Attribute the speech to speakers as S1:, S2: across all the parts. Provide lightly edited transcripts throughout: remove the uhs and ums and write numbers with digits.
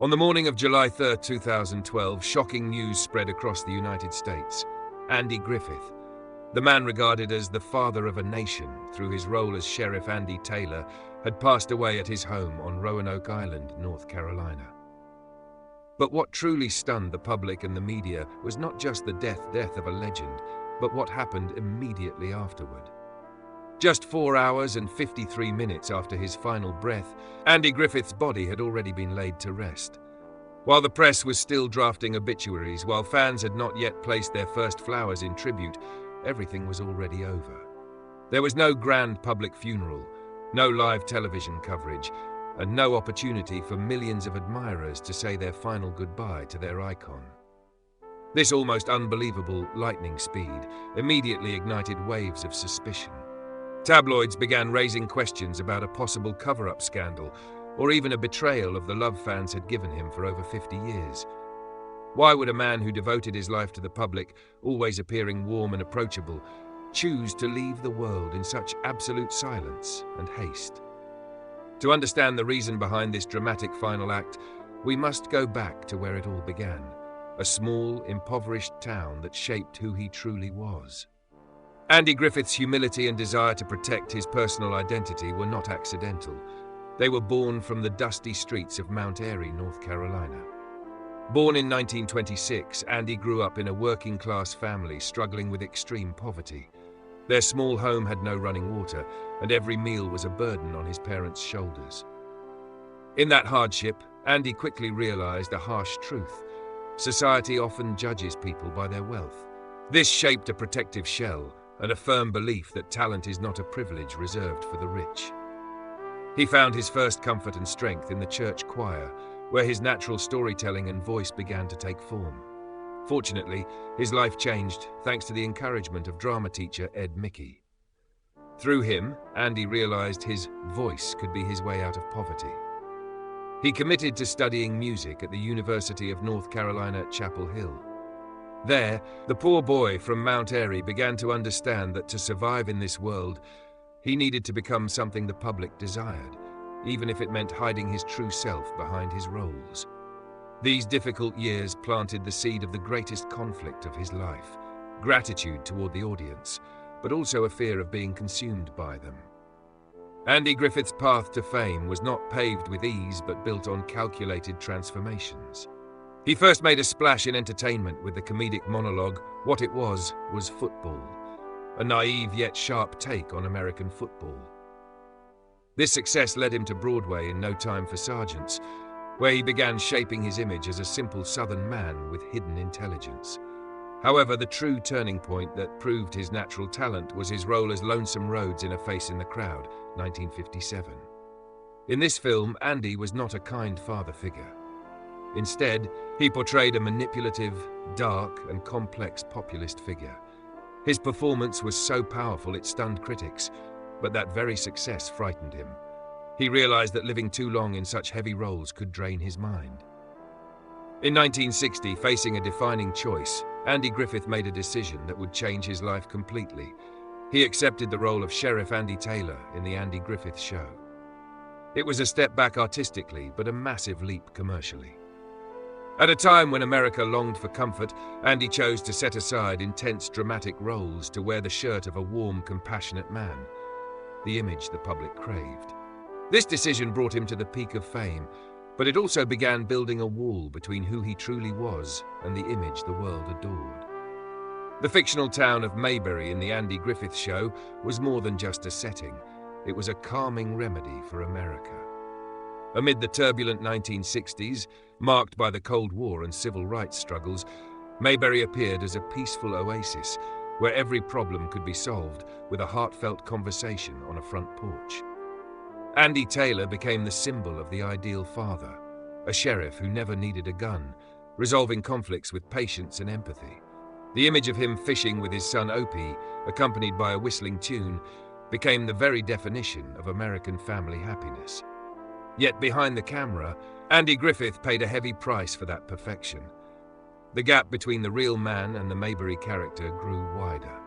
S1: On the morning of July 3, 2012, shocking news spread across the United States. Andy Griffith, the man regarded as the father of a nation through his role as Sheriff Andy Taylor, had passed away at his home on Roanoke Island, North Carolina. But what truly stunned the public and the media was not just the death of a legend, but what happened immediately afterward. Just 4 hours and 53 minutes after his final breath, Andy Griffith's body had already been laid to rest. While the press was still drafting obituaries, while fans had not yet placed their first flowers in tribute, everything was already over. There was no grand public funeral, no live television coverage, and no opportunity for millions of admirers to say their final goodbye to their icon. This almost unbelievable lightning speed immediately ignited waves of suspicion. Tabloids began raising questions about a possible cover-up scandal, or even a betrayal of the love fans had given him for over 50 years. Why would a man who devoted his life to the public, always appearing warm and approachable, choose to leave the world in such absolute silence and haste? To understand the reason behind this dramatic final act, we must go back to where it all began, a small, impoverished town that shaped who he truly was. Andy Griffith's humility and desire to protect his personal identity were not accidental. They were born from the dusty streets of Mount Airy, North Carolina. Born in 1926, Andy grew up in a working-class family struggling with extreme poverty. Their small home had no running water, and every meal was a burden on his parents' shoulders. In that hardship, Andy quickly realized a harsh truth. Society often judges people by their wealth. This shaped a protective shell and a firm belief that talent is not a privilege reserved for the rich. He found his first comfort and strength in the church choir, where his natural storytelling and voice began to take form. Fortunately, his life changed thanks to the encouragement of drama teacher Ed Mickey. Through him, Andy realized his voice could be his way out of poverty. He committed to studying music at the University of North Carolina at Chapel Hill. There, the poor boy from Mount Airy began to understand that to survive in this world, he needed to become something the public desired, even if it meant hiding his true self behind his roles. These difficult years planted the seed of the greatest conflict of his life, gratitude toward the audience, but also a fear of being consumed by them. Andy Griffith's path to fame was not paved with ease, but built on calculated transformations. He first made a splash in entertainment with the comedic monologue, What It Was Football, a naive yet sharp take on American football. This success led him to Broadway in No Time for Sergeants, where he began shaping his image as a simple Southern man with hidden intelligence. However, the true turning point that proved his natural talent was his role as Lonesome Rhodes in A Face in the Crowd, 1957. In this film, Andy was not a kind father figure. Instead, he portrayed a manipulative, dark, and complex populist figure. His performance was so powerful it stunned critics, but that very success frightened him. He realized that living too long in such heavy roles could drain his mind. In 1960, facing a defining choice, Andy Griffith made a decision that would change his life completely. He accepted the role of Sheriff Andy Taylor in The Andy Griffith Show. It was a step back artistically, but a massive leap commercially. At a time when America longed for comfort, Andy chose to set aside intense dramatic roles to wear the shirt of a warm, compassionate man, the image the public craved. This decision brought him to the peak of fame, but it also began building a wall between who he truly was and the image the world adored. The fictional town of Mayberry in The Andy Griffith Show was more than just a setting. It was a calming remedy for America. Amid the turbulent 1960s, marked by the Cold War and civil rights struggles, Mayberry appeared as a peaceful oasis where every problem could be solved with a heartfelt conversation on a front porch. Andy Taylor became the symbol of the ideal father, a sheriff who never needed a gun, resolving conflicts with patience and empathy. The image of him fishing with his son Opie, accompanied by a whistling tune, became the very definition of American family happiness. Yet behind the camera, Andy Griffith paid a heavy price for that perfection. The gap between the real man and the Mayberry character grew wider.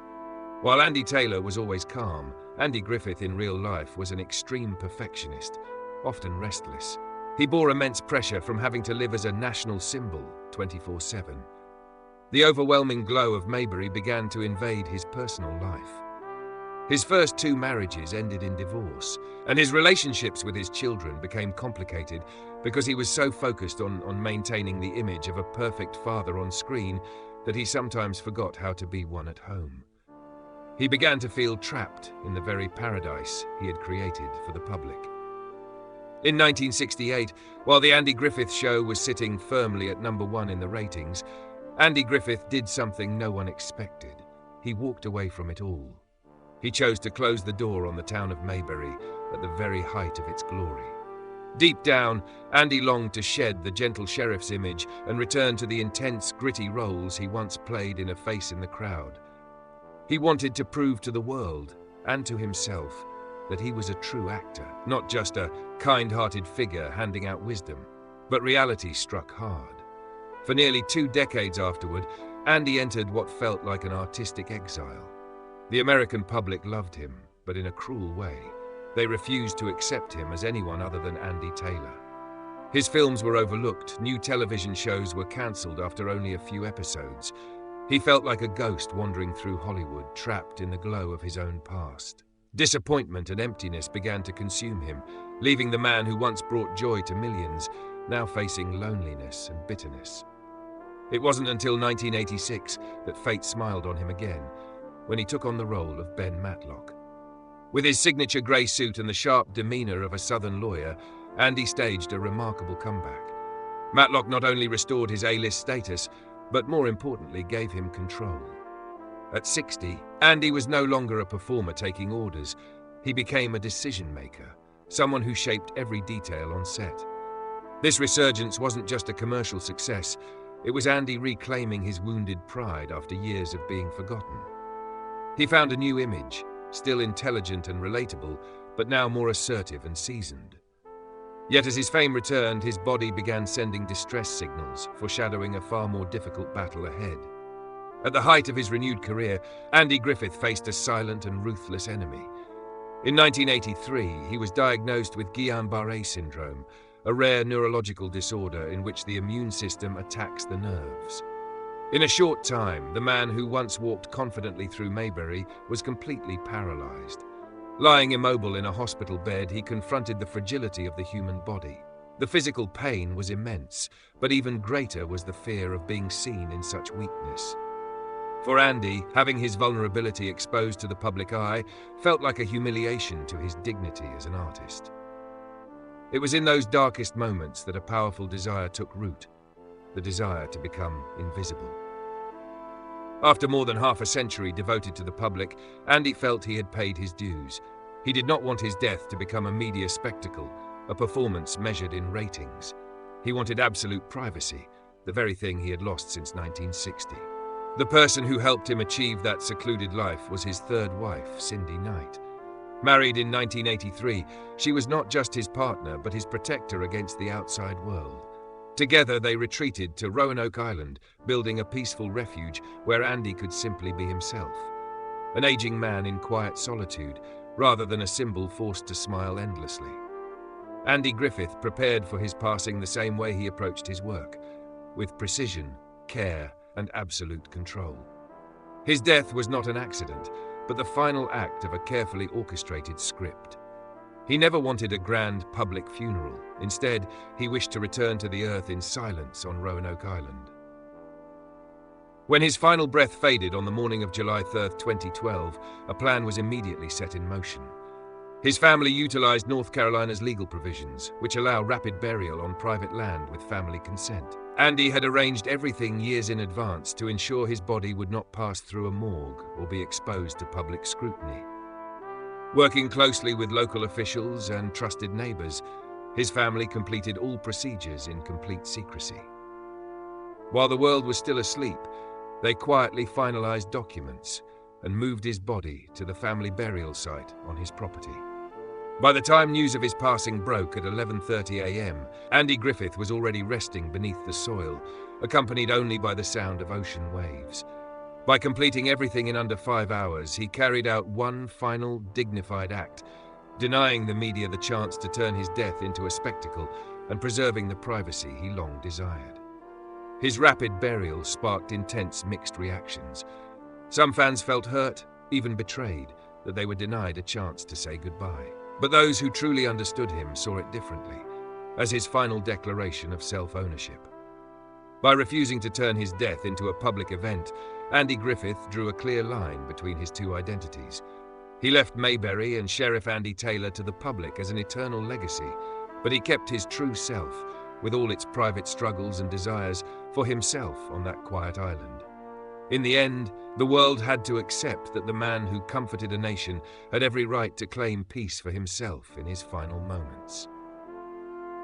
S1: While Andy Taylor was always calm, Andy Griffith in real life was an extreme perfectionist, often restless. He bore immense pressure from having to live as a national symbol 24/7. The overwhelming glow of Mayberry began to invade his personal life. His first 2 marriages ended in divorce, and his relationships with his children became complicated because he was so focused on maintaining the image of a perfect father on screen that he sometimes forgot how to be one at home. He began to feel trapped in the very paradise he had created for the public. In 1968, while The Andy Griffith Show was sitting firmly at #1 in the ratings, Andy Griffith did something no one expected. He walked away from it all. He chose to close the door on the town of Mayberry at the very height of its glory. Deep down, Andy longed to shed the gentle sheriff's image and return to the intense, gritty roles he once played in A Face in the Crowd. He wanted to prove to the world, and to himself, that he was a true actor, not just a kind-hearted figure handing out wisdom. But reality struck hard. For nearly 2 decades afterward, Andy entered what felt like an artistic exile. The American public loved him, but in a cruel way. They refused to accept him as anyone other than Andy Taylor. His films were overlooked, new television shows were cancelled after only a few episodes. He felt like a ghost wandering through Hollywood, trapped in the glow of his own past. Disappointment and emptiness began to consume him, leaving the man who once brought joy to millions, now facing loneliness and bitterness. It wasn't until 1986 that fate smiled on him again, when he took on the role of Ben Matlock. With his signature grey suit and the sharp demeanour of a Southern lawyer, Andy staged a remarkable comeback. Matlock not only restored his A-list status, but more importantly gave him control. At 60, Andy was no longer a performer taking orders. He became a decision-maker, someone who shaped every detail on set. This resurgence wasn't just a commercial success, it was Andy reclaiming his wounded pride after years of being forgotten. He found a new image, still intelligent and relatable, but now more assertive and seasoned. Yet as his fame returned, his body began sending distress signals, foreshadowing a far more difficult battle ahead. At the height of his renewed career, Andy Griffith faced a silent and ruthless enemy. In 1983, he was diagnosed with Guillain-Barré syndrome, a rare neurological disorder in which the immune system attacks the nerves. In a short time, the man who once walked confidently through Mayberry was completely paralyzed. Lying immobile in a hospital bed, he confronted the fragility of the human body. The physical pain was immense, but even greater was the fear of being seen in such weakness. For Andy, having his vulnerability exposed to the public eye felt like a humiliation to his dignity as an artist. It was in those darkest moments that a powerful desire took root, the desire to become invisible. After more than half a century devoted to the public, Andy felt he had paid his dues. He did not want his death to become a media spectacle, a performance measured in ratings. He wanted absolute privacy, the very thing he had lost since 1960. The person who helped him achieve that secluded life was his third wife, Cindy Knight. Married in 1983, she was not just his partner, but his protector against the outside world. Together, they retreated to Roanoke Island, building a peaceful refuge where Andy could simply be himself. An aging man in quiet solitude, rather than a symbol forced to smile endlessly. Andy Griffith prepared for his passing the same way he approached his work, with precision, care, and absolute control. His death was not an accident, but the final act of a carefully orchestrated script. He never wanted a grand public funeral. Instead, he wished to return to the earth in silence on Roanoke Island. When his final breath faded on the morning of July 3rd, 2012, a plan was immediately set in motion. His family utilized North Carolina's legal provisions, which allow rapid burial on private land with family consent. Andy had arranged everything years in advance to ensure his body would not pass through a morgue or be exposed to public scrutiny. Working closely with local officials and trusted neighbors, his family completed all procedures in complete secrecy. While the world was still asleep, they quietly finalized documents and moved his body to the family burial site on his property. By the time news of his passing broke at 11:30 a.m., Andy Griffith was already resting beneath the soil, accompanied only by the sound of ocean waves. By completing everything in under 5 hours, he carried out one final dignified act, denying the media the chance to turn his death into a spectacle and preserving the privacy he long desired. His rapid burial sparked intense mixed reactions. Some fans felt hurt, even betrayed, that they were denied a chance to say goodbye. But those who truly understood him saw it differently, as his final declaration of self-ownership. By refusing to turn his death into a public event, Andy Griffith drew a clear line between his two identities. He left Mayberry and Sheriff Andy Taylor to the public as an eternal legacy, but he kept his true self, with all its private struggles and desires, for himself on that quiet island. In the end, the world had to accept that the man who comforted a nation had every right to claim peace for himself in his final moments.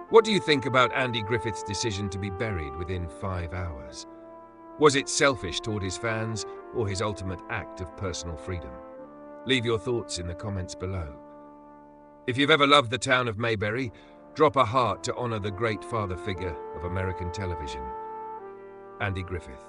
S1: What do you think about Andy Griffith's decision to be buried within 5 hours? Was it selfish toward his fans, or his ultimate act of personal freedom? Leave your thoughts in the comments below. If you've ever loved the town of Mayberry, drop a heart to honor the great father figure of American television, Andy Griffith.